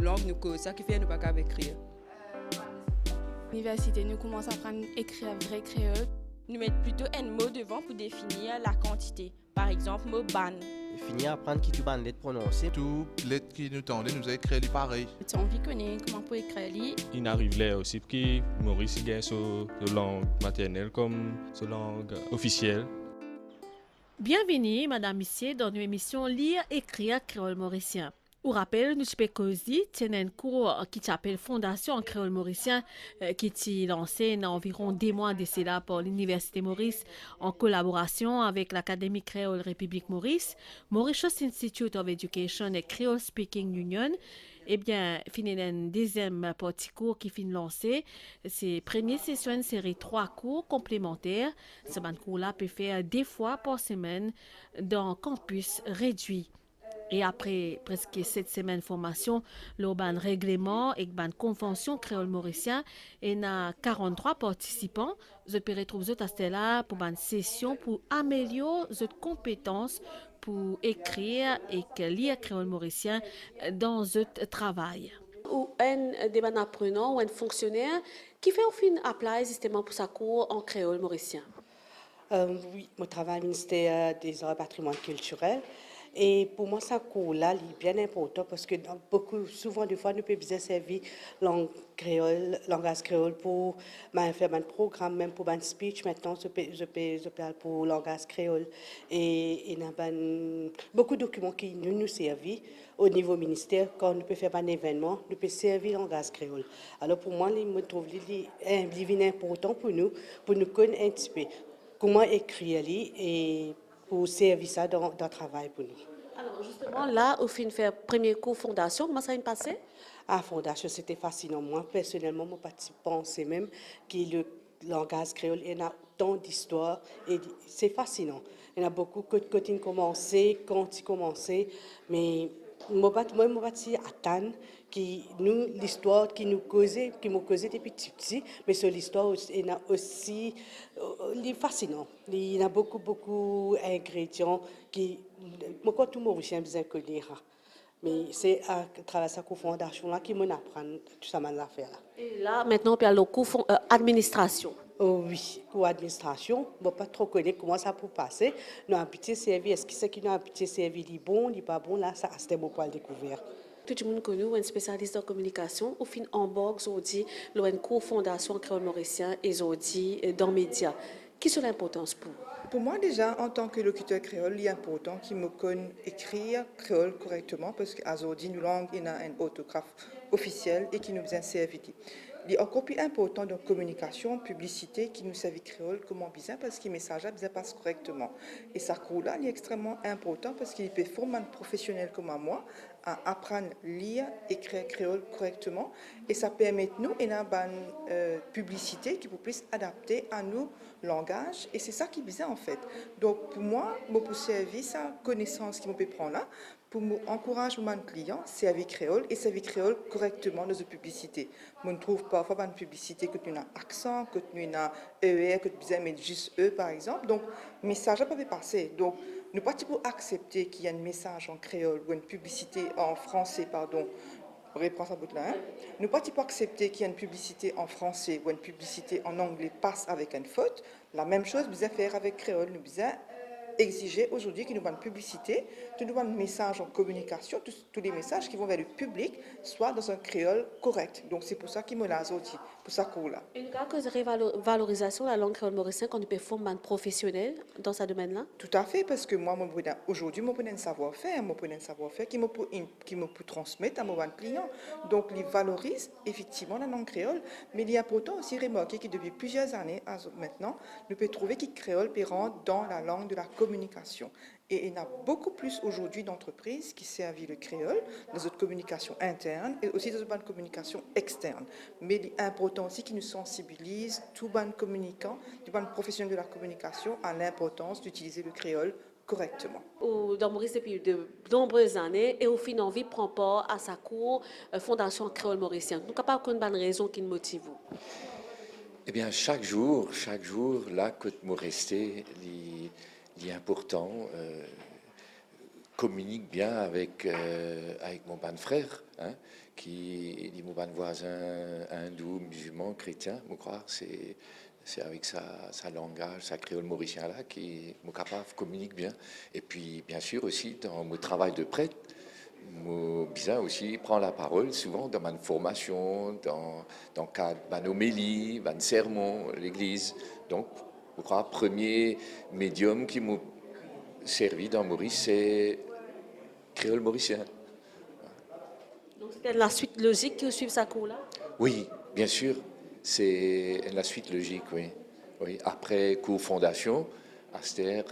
langue, nous cause ça qui fait nous pas qu'à écrire. L'université, nous commençons à apprendre à écrire vrai créole. Nous mettons plutôt un mot devant pour définir la quantité. Par exemple, mot ban. Finir à apprendre qui tu ban lettres prononcées. Tout lettres qui nous tendent, nous a écrit pareil. Tu as envie de connaître comment pour écrire. Il arrive là aussi que Maurice il a sa langue maternelle comme sa langue officielle. Bienvenue, Madame Missier, dans une émission Lire, écrire créole mauricien. Au rappel, nous avons un cours qui s'appelle Fondation en créole mauricien qui est lancé dans environ 2 mois de cela par l'Université Maurice en collaboration avec l'Académie créole République Maurice, Mauritius Institute of Education et Creole Speaking Union. Eh bien, fini une deuxième partie cours qui finit lancé. C'est première session une série 3 cours complémentaires. Ce cours-là peut faire 2 fois par semaine dans campus réduit. Et après presque 7 semaines de formation, l'urban règlement et une convention créole mauricien, il y a 43 participants. Vous pouvez retrouver à là pour une session pour améliorer vos compétences pour écrire et lire créole mauricien dans votre travail. Ou un apprenant ou un fonctionnaire qui fait au fin apply justement pour sa cours en créole mauricien. Oui, mon travail au ministère des Arts et Patrimoine culturel. Et pour moi, ce cours-là est bien important parce que souvent, des fois, nous pouvons bien servir langue créole, langage créole pour faire un programme, même pour un speech. Maintenant, je parle pour langage créole. Et il y a beaucoup de documents qui nous servent au niveau ministère. Quand nous pouvons faire un événement, nous pouvons servir langage créole. Alors, pour moi, je trouve qu'il est important pour nous connaître un petit peu comment écrire et pour servir ça dans le travail pour nous. Alors justement, là, au fin de faire premier cours fondation, comment ça s'est passé? Fondation, c'était fascinant. Moi, personnellement, mon parti pensait même que le langage créole, il y a tant d'histoires et c'est fascinant. Il y a beaucoup de côtés commencé, quand ils commençaient, mais moi, je parti attendre l'histoire qui m'ont causé depuis petit, mais sur l'histoire, il y a aussi, il est fascinant. Il y a beaucoup d'ingrédients qui, moi, quand tout le monde besoin de lire. Mais c'est à travers cette fondation-là qui m'apprend tout ça, l'affaire. Et là, maintenant, on parle de cours administration. Oh oui, pour l'administration, je ne sais pas trop connaître comment ça peut passer. Nous avons un petit service. Est-ce que c'est qu'il a un petit service, il est bon, il n'est pas bon? Là, c'était bon pour le découvrir. Tout le monde connaît un spécialiste en communication. Au fin en box, on dit une cours fondation créole mauricien et on dit dans les médias. Quelle est l'importance pour vous? Pour moi, déjà, en tant que locuteur créole, il est important qu'il me connaisse écrire créole correctement parce qu'aujourd'hui, nous langue, il y a un orthographe officiel et qui nous a servi. Il est encore plus important dans la communication, publicité, qui nous servent créole, comment bien, parce que les messages bien passent correctement. Et ça, là, il est extrêmement important parce qu'il peut former un professionnel comme moi à apprendre à lire, écrire créole correctement. Et ça permet nous une publicité qui peut plus adapter à nos langages. Et c'est ça qui est bien en fait. Donc pour moi, pour servir sa connaissance qui me peut prendre là, pour encourager mon client, servir créole et servir créole correctement dans une publicité. On trouve parfois une publicité que tu as un accent, que tu as ER, que tu as juste E par exemple. Donc, le message ne peut pas passer. Donc, nous ne pouvons pas accepter qu'il y ait un message en créole ou une publicité en français, pardon. Reprends ça bout là. Hein? Nous ne pouvons pas accepter qu'il y ait une publicité en français ou une publicité en anglais passe avec une faute. La même chose, nous devons faire avec créole. Nous devons exiger aujourd'hui qu'il nous donne une publicité, qu'il nous donne un message en communication, tous les messages qui vont vers le public, soit dans un créole correct. Donc c'est pour ça qu'il me l'a dit, pour ça qu'on l'a. Une valorisation de la langue créole mauricienne quand on peut former un professionnel dans ce domaine-là? Tout à fait, parce que moi, aujourd'hui, je peux un savoir-faire qui me peut transmettre à mon client. Donc, il valorise effectivement la langue créole, mais il est important aussi remarquer que depuis plusieurs années maintenant, nous pouvons trouver que le créole peut rentrer dans la langue de la communication. Et il y a beaucoup plus aujourd'hui d'entreprises qui servent le créole dans notre communication interne et aussi dans notre communication externe. Mais il est important aussi qu'ils nous sensibilisent, tous les communicants, tous les professionnels de la communication, à l'importance d'utiliser le créole correctement. Dans Maurice, depuis de nombreuses années, et au final, envie prend part à sa cour Fondation créole mauricienne. Donc, il n'y a pas une bonne raison qui nous motive. Eh bien, chaque jour, là, que nous rester, il est important. communique bien avec mon ban frère, hein, qui est mon ban voisin hindou, musulman, chrétien, je crois. C'est avec sa langage, sa créole mauricien là, qui mon capable communique bien. Et puis, bien sûr, aussi, dans mon travail de prêtre, mon bizarre aussi prend la parole souvent dans ma formation, dans le cadre de ma homélie, de sermon, l'église. Donc, je crois, premier médium qui m'a servi dans Maurice, c'est créole mauricien. Donc, c'était la suite logique que suivre sa cours là? Oui, bien sûr, c'est la suite logique, oui. Oui. Après cours fondation, Aster,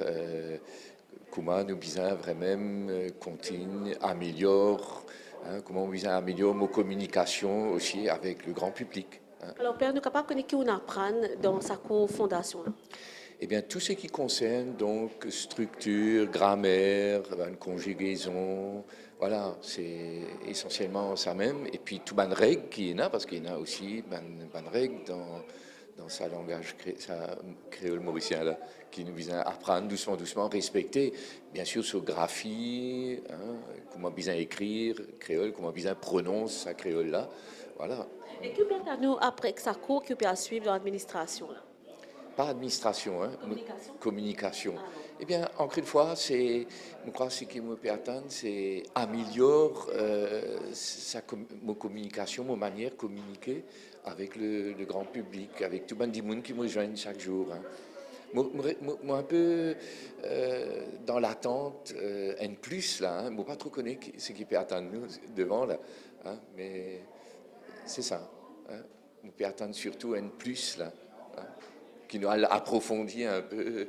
comment nous bisons vraiment continue, améliore, hein, comment nous bisons améliore nos communications aussi avec le grand public. Hein. Alors, Père, nous sommes capables de connaître qui on apprend dans sa cours fondation là? Eh bien, tout ce qui concerne donc structure, grammaire, conjugaison, voilà, c'est essentiellement ça même. Et puis tout ban règle qui est là, parce qu'il y en a aussi ban règle dans sa langage, sa créole mauricien là, qui nous vise à apprendre doucement, respecter, bien sûr, sa graphie, hein, comment bien écrire créole, comment bien prononce sa créole là, voilà. Et que peut nous après que sa cours que peut suivre dans l'administration là? Pas administration, hein, communication. Ah, eh bien, encore une fois, je crois que ce qui me peut attendre, c'est améliorer ma communication, ma manière de communiquer avec le grand public, avec tout le monde qui me rejoignent chaque jour. Hein. Moi, un peu dans l'attente, N+, là, hein, moi pas trop connaître ce qui peut attendre nous devant, là, hein, mais c'est ça. Hein, on peut attendre surtout N+, là. Hein, qui nous a approfondi un peu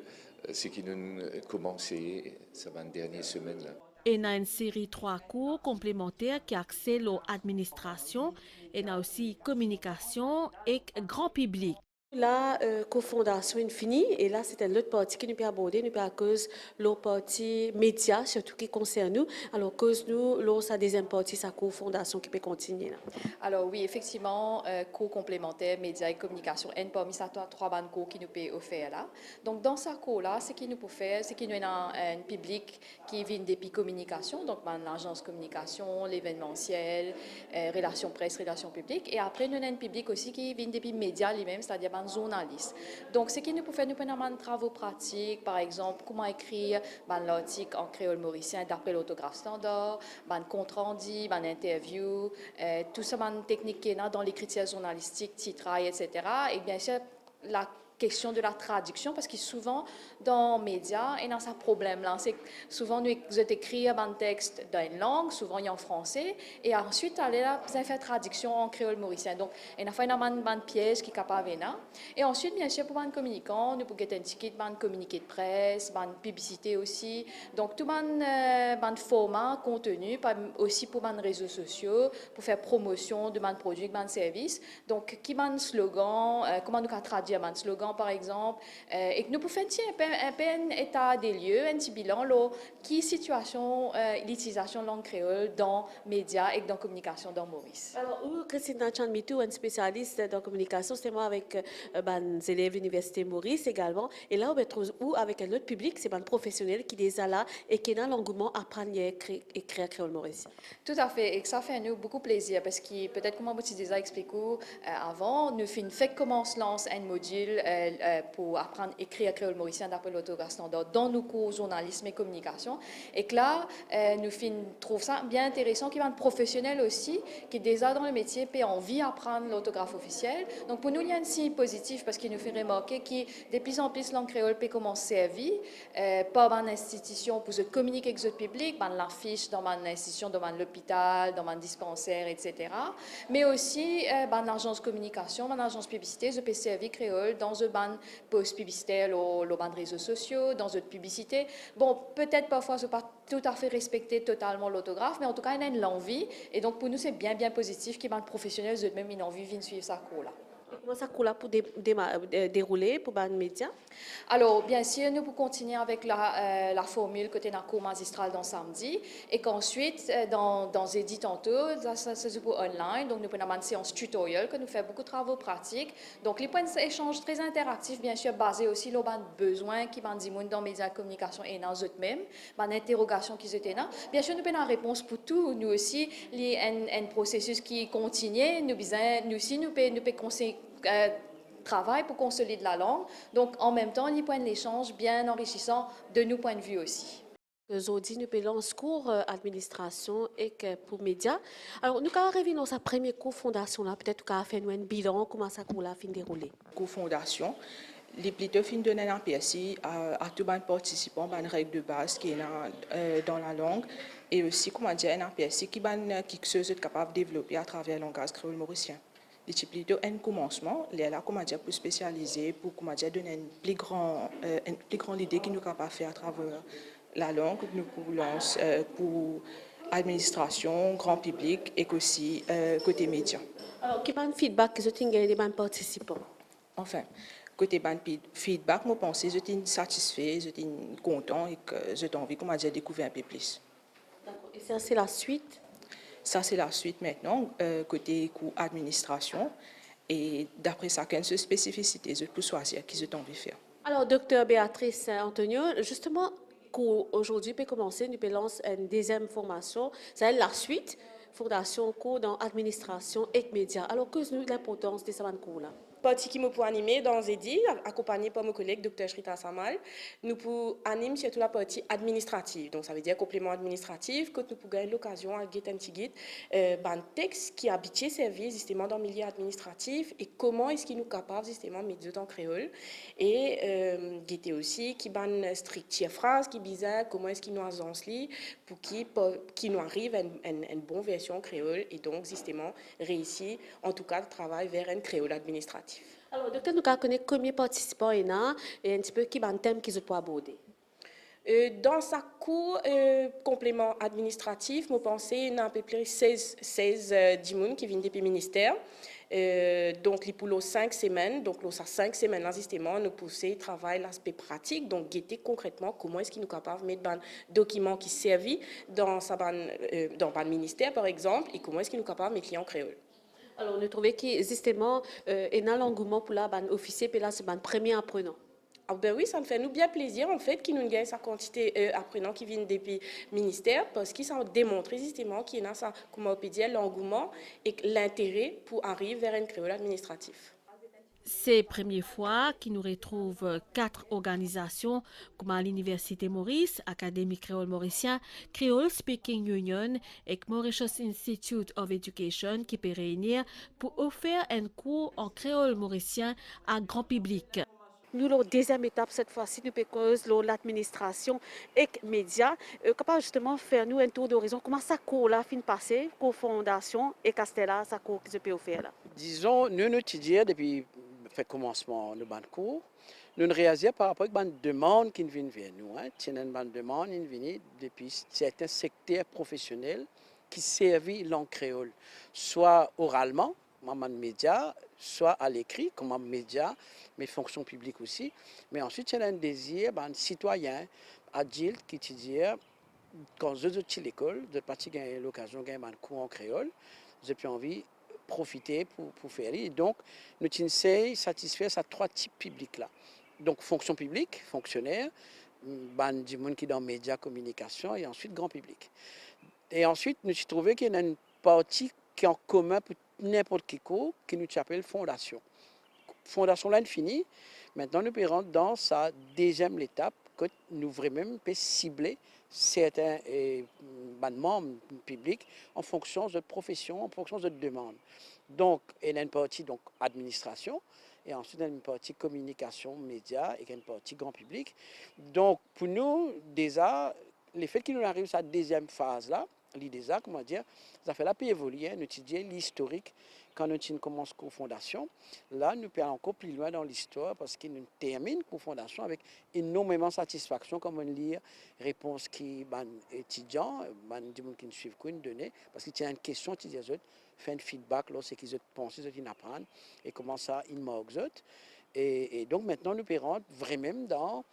ce qui nous a commencé ces 20 dernières semaines. Là. Et il y a une série 3 cours complémentaires qui axent l'administration, et il y a aussi communication et grand public. La cofondation est finie et là c'était l'autre partie qui nous peut aborder, nous peut à cause l'autre partie médias surtout qui concerne nous. Alors cause nous l'autre sa deuxième partie sa cofondation qui peut continuer là. Alors oui, effectivement, cours complémentaires, médias et communication, et parmi ça, trois bandes cours qui nous peut offrir là. Donc dans ce cours-là, ce qui nous peut faire, c'est qu'il y a un public qui vient depuis communication, donc l'agence communication, l'événementiel, relations presse, relations publiques, et après nous avons un public aussi qui vient depuis médias lui-même, c'est-à-dire journalistes. Donc, ce qui nous peut faire, nous prenons des travaux pratiques, par exemple, comment écrire l'article en créole mauricien d'après l'autographe standard, compte rendu, interview, tout ça, technique qui est dans l'écriture journalistique, titrail, etc. Et bien sûr, la question de la traduction, parce que souvent, dans les médias, il y a un problème là. C'est souvent, nous écrivons un texte dans une langue, souvent il y a en français, et ensuite, vous faire traduction en créole mauricien. Donc, il y a un piège qui est capable de là. Et ensuite, bien sûr, pour les communicants, nous pouvons avoir un ticket de communiqué de presse, de publicité aussi. Donc, tout le format, contenu, aussi pour les réseaux sociaux, pour faire promotion de les produits, de services. Donc, qui un slogan, comment nous traduire un slogan, par exemple, et que nous pouvons faire un état des lieux, un petit bilan, qui situation l'utilisation de langue créole dans les médias et dans la communication dans Maurice. Alors, Christina Chanmitou, un spécialiste dans la communication, c'est moi avec les élèves de l'Université Maurice également, et là, on trouve où avec un autre public, c'est un professionnel qui est là et qui a l'engouement à apprendre à écrire créole mauricien. Tout à fait, et que ça fait à nous beaucoup plaisir, parce que peut-être comme je déjà expliqué avant, nous fait commence lance un module pour apprendre à écrire créole mauricien d'après l'autographe standard dans nos cours journalisme et communication. Et que là, nous trouvons ça bien intéressant, qu'il y a un professionnel aussi qui est déjà dans le métier et envie d'apprendre l'autographe officiel. Donc pour nous, il y a un signe positif parce qu'il nous fait remarquer que de plus en plus langue créole peut commencer à servir par une institution pour se communiquer avec le public, dans l'affiche, dans une institution, dans l'hôpital, dans un dispensaire, etc. Mais aussi dans l'agence communication, dans l'agence publicité, je peux servir créole dans une post publicitaire, dans les réseaux sociaux, dans une publicité. Bon, peut-être parfois, je ne pas tout à fait respecter totalement l'autographe, mais en tout cas, il y a l'envie. Et donc, pour nous, c'est bien positif qu'il y ait un professionnel, même une envie de suivre sa cours là. Comment ça coule pour dérouler pour les médias? Alors, bien sûr, nous pouvons continuer avec la formule côté d'un cours magistral dans samedi et qu'ensuite, dans j'ai dit tantôt, ça se joue online. Donc, nous pouvons avoir une séance tutoriel que nous faisons beaucoup de travaux pratiques. Donc, les points d'échange très interactifs, bien sûr, basés aussi sur les besoins qui sont dit dans les médias de communication et dans eux-mêmes, les interrogations qui étaient là. Bien sûr, nous avons une réponse pour tout. Nous aussi, il y a un processus qui continue. Nous aussi, nous pouvons conseiller travail pour consolider la langue. Donc, en même temps, les points de l'échange bien enrichissants de nos points de vue aussi. Aujourd'hui, nous avons lancé cours administration et pour médias. Alors, nous avons arrivé dans sa première cours fondation là, peut-être qu'on a fait un bilan, comment ça cours là fin déroulé. Cours fondation, les plutôt fin donner un PSI à tous les participants, une règle de base qui est dans la langue et aussi comment dire un PSI qui est capable de développer à travers le langage créole mauricien. C'est plutôt un commencement, là, comment dire, pour spécialiser, pour comment dire, donner une plus grande idée qui nous est capable de faire à travers la langue, nous pouvons pour administration, grand public et aussi côté médias. Alors, quel est le feedback que vous avez des participants? Enfin, côté feedback, je pense que je suis satisfait, je suis content et que j'ai envie comment dire, découvrir un peu plus. D'accord. Et ça, c'est la suite? Ça, c'est la suite maintenant, côté cours administration. Et d'après ça, quelle spécificité je peux choisir qui j'ai envie de faire. Alors, docteur Béatrice Antonio, justement, aujourd'hui, peut commencer, nous pouvons lancer une deuxième formation, c'est la suite, fondation cours dans administration et médias. Alors, que est l'importance de ce cours-là? Partie qui me pour animer dans Zedi, accompagné par mon collègue Dr Shrita Samal, nous pour animer surtout la partie administrative. Donc ça veut dire complément administratif, que nous pouvons gagner l'occasion à get un texte qui habitué servir justement dans le milieu administratif et comment est-ce qu'il nous capable justement de mettre en créole et guetter aussi qui ban structure phrase qui bizarre comment est-ce qu'il nous agence pour qui nous arrive une bonne version créole et donc justement réussir en tout cas de travail vers un créole administratif. Alors, docteur, nous connaissons combien de participants il y a et un petit peu qui est un thème qu'ils ont abordé. Dans sa cours complément administratif, je pense qu'il y a à peu près 16 personnes qui viennent depuis le ministère. Donc, pour les 5 semaines, donc les 5 semaines, là, justement, nous poussons travail l'aspect pratique, donc guetter concrètement comment est-ce qu'il nous capable de mettre un document qui servent dans le ministère, par exemple, et comment est-ce qu'il nous capable de mettre en créole. Alors, nous trouvons que justement, il y a un engouement pour l'officier, puis là, c'est un premier apprenant. Ah ben oui, ça me fait nous bien plaisir en fait qu'il nous gagne sa quantité d'apprenants qui viennent depuis le ministère parce qu'ils ont démontré justement qu'il y a ça, comment on peut dire, l'engouement et l'intérêt pour arriver vers un créole administratif. C'est la première fois qu'il nous retrouve 4 organisations comme l'Université Maurice, Académie créole mauricien, Creole Speaking Union et Mauritius Institute of Education qui peut réunir pour offrir un cours en créole mauricien à grand public. Nous, la deuxième étape, cette fois-ci, nous pouvons l'administration et les médias, capable justement faire nous un tour d'horizon. Comment ça court là, fin passé, co-fondation et Castella, ça court qui se peut faire là? Disons, nous étudions depuis le commencement de ban cours. Nous réalisons par rapport à une demande qui vient vers nous. C'est une demande qui vient depuis certains secteurs professionnels qui servent langue créole, soit oralement, comme média, soit à l'écrit, comme média, mais fonction publique aussi. Mais ensuite, il y a un désir d'un citoyen adulte qui dit quand je suis à l'école, je n'ai l'occasion de gagner un cours en créole, j'ai plus envie de profiter pour faire. Et donc, nous sommes satisfaits à 3 types publics-là. Donc, fonction publique, fonctionnaire, du monde qui est dans les médias, communication, et ensuite grand public. Et ensuite, nous avons trouvé qu'il y a une partie qui est en commun pour n'importe qui cours, qui nous appelle fondation. Fondation là, finie. Maintenant, nous pouvons rentrer dans sa deuxième étape, que nous vraiment cibler certains membres publics en fonction de profession, en fonction de demande. Donc, il y a une partie donc, administration, et ensuite il y a une partie communication, médias, et une partie grand public. Donc, pour nous, déjà, le fait qu'il nous arrive à cette deuxième phase-là, l'idée, comment dire, ça fait la paix évoluer, nous étudier l'historique quand nous commençons la fondation. Là, nous allons encore plus loin dans l'histoire parce qu'il nous termine la fondation avec énormément de satisfaction, comme on lit réponse qui les étudiants, les gens qui nous suivent, nous donnent, parce qu'il y a une question qui dit faire un feedback lorsque ils pensent qu'ils apprennent et comment ça ils marquent. Et donc maintenant nous pouvons vraiment dans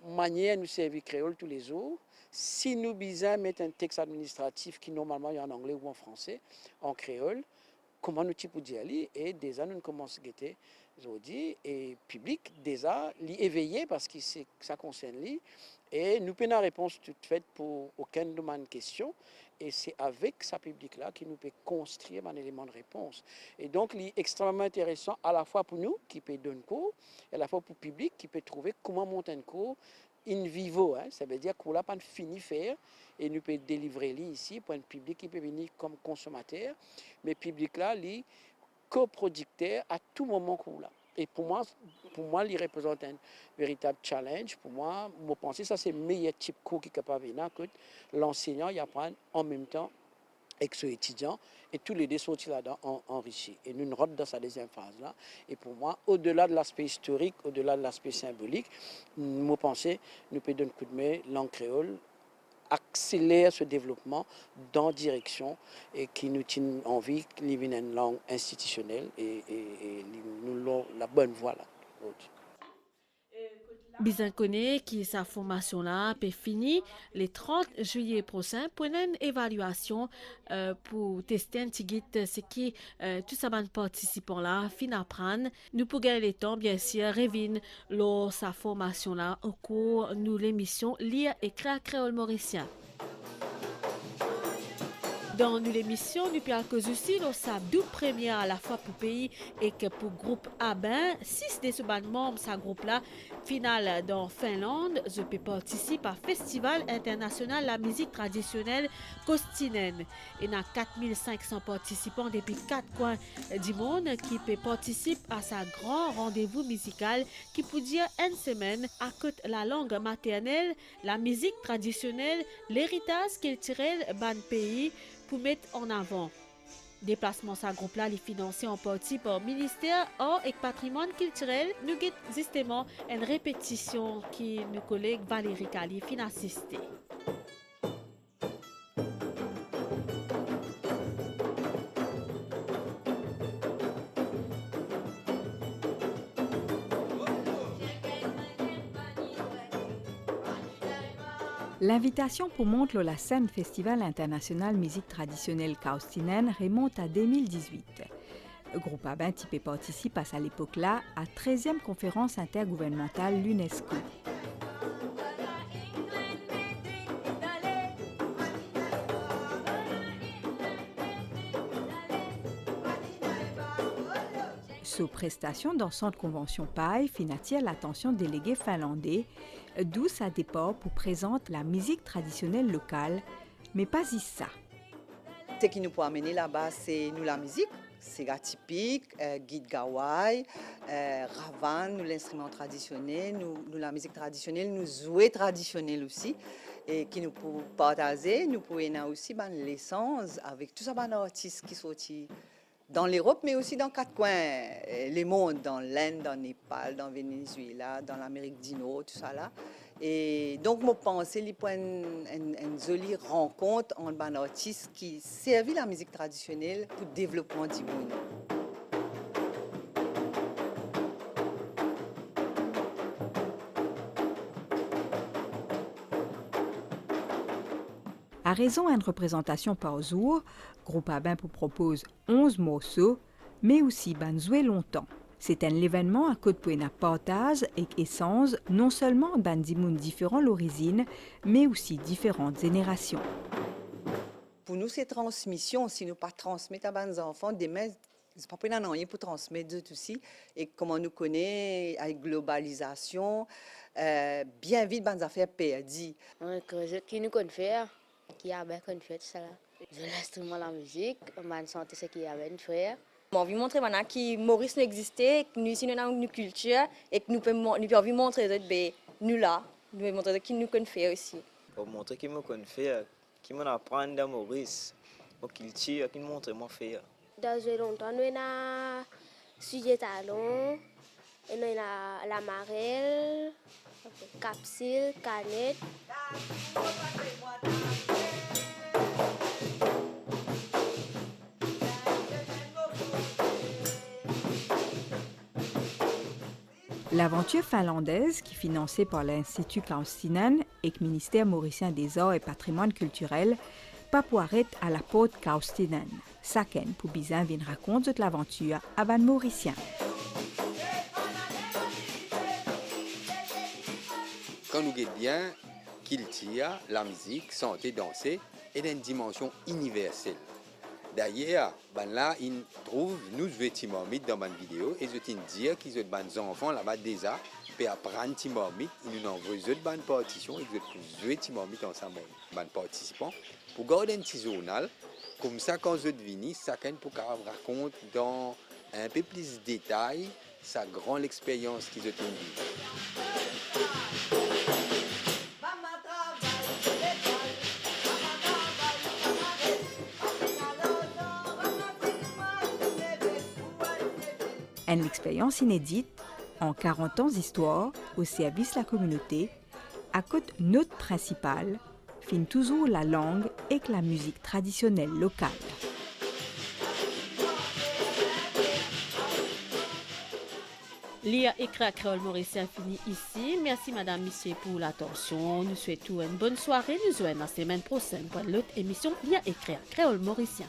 manière de nous servir créole tous les jours. Si nous besoin mettre un texte administratif qui normalement est en anglais ou en français, en créole, comment nous pouvons dire et déjà nous commençons à guetter aujourd'hui et public déjà l'éveiller parce que ça concerne lui et nous prenons la réponse toute faite pour aucune demande question et c'est avec sa public là qui nous peut construire un élément de réponse et donc c'est extrêmement intéressant à la fois pour nous qui peut donner cours et à la fois pour le public qui peut trouver comment monter un cours in vivo, ça veut dire qu'on n'a pas fini faire et nous peut délivrer ici pour un public qui peut venir comme consommateur, mais le public là, il coproducteur à tout moment qu'on l'a. Et pour moi, il représente un véritable challenge. Pour moi, je pense que ça c'est le meilleur type de cours qui est capable de venir que l'enseignant y apprend en même temps avec son étudiant et tous les deux sont là-dedans enrichis. Et nous rentrons dans sa deuxième phase là. Et pour moi, au-delà de l'aspect historique, au-delà de l'aspect symbolique, je pense que nous pouvons donner un coup de main, langue créole accélère ce développement dans la direction et qui nous tient envie qu'il y ait une langue institutionnelle et nous avons la bonne voie là. Bizan connaît que sa formation là peut finir le 30 juillet prochain pour une évaluation pour tester un petit guide ce qui tous ces participants là fin apprendre. Nous pour gagner le temps bien sûr revient lors sa formation là au cours de l'émission Lire et écrire créole mauricien. Dans l'émission, nous parlons aussi de sa 12 première à la fois pour pays et que pour groupe Abin, 6 de ces membres de ce groupe-là, final dans Finlande, je peux participer à Festival international de la musique traditionnelle costinen. Il y a 4500 participants depuis 4 coins du monde qui peuvent participer à ce grand rendez-vous musical qui peut dire une semaine à côté la langue maternelle, la musique traditionnelle, l'héritage culturel d'un pays pour mettre en avant. Déplacement ce groupe-là est financé en partie par le ministère Art et Patrimoine culturel. Nous avons justement une répétition qui nos collègues Valérie Cali fin assisté. L'invitation pour monter la scène Festival international musique traditionnelle Kaustinen remonte à 2018. Le groupe Abin Tipé participe à l'époque-là à 13e conférence intergouvernementale l'UNESCO. Sous prestation dans centre convention PAI attire l'attention délégués finlandais, d'où ça départ pour présenter la musique traditionnelle locale, mais pas ça. Ce qui nous peut amener là-bas, c'est nous la musique, c'est typique, guide gawai, ravan, nous l'instrument traditionnel, nous la musique traditionnelle, nous jouer traditionnel aussi, et qui nous peut partager, nous pouvons aussi l'essence avec tous ces artistes qui sont dans l'Europe, mais aussi dans 4 coins, les mondes, dans l'Inde, dans le Népal, dans le Venezuela, dans l'Amérique du Nord, tout ça là. Et donc, je pense qu'il y a une jolie rencontre entre les artistes qui servent la musique traditionnelle pour le développement du monde. À raison d'une représentation par jour, Groupe Abin propose 11 morceaux, mais aussi jouer longtemps. C'est un événement à côté de partage et essence non seulement dans des mondes différents l'origine, mais aussi différentes générations. Pour nous, c'est transmission. Si nous ne transmettons pas à nos enfants, demain, c'est pas rien pour transmettre tout aussi. Et comme on nous connaît, avec globalisation, bien vite, des affaires perdues. Qui nous connaît faire, qui a bien fait ça. Je l'instrument la musique, on sentait ce qu'il y avait une frère. J'ai envie de montrer maintenant que Maurice n'existait, que nous ici nous avons une culture et que nous pouvons envie de montrer que nous là, nous pouvons montrer qui nous connaît faire aussi. Pour montrer qui nous connaît faire, qui nous apprend de Maurice, au culture, qui nous montre comment faire. Dans ce longtemps, nous avons sujet talon, et nous avons la marelle, capsule, canette. L'aventure finlandaise, qui est financée par l'Institut Kaustinen et le ministère mauricien des Arts et Patrimoine culturel, pas pour arrêter à la porte Kaustinen. Saken pour bizin vient raconter l'aventure à Van Mauricien. Quand nous guettons bien, culture, la musique, santé, danser est d'une dimension universelle. D'ailleurs, là, ils trouvent nous Timormite dans ma vidéo et je tiens à dire qu'ils ont des enfants là-bas déjà pour apprendre Timormite. Ils nous envoient des partitions et ils ont joué Timormite ensemble, les participants, pour garder un petit journal. Comme ça, quand je viens, chacun pour raconter dans un peu plus de détails sa grande expérience qu'ils ont eue. Une expérience inédite, en 40 ans d'histoire, au service de la communauté, à côté notre principale, fin toujours la langue et la musique traditionnelle locale. Lire écrit créole mauricien fini ici. Merci Madame Missier pour l'attention. Nous souhaitons une bonne soirée. Nous nous revoyons la semaine prochaine pour l'autre émission Lire écrit créole mauricien.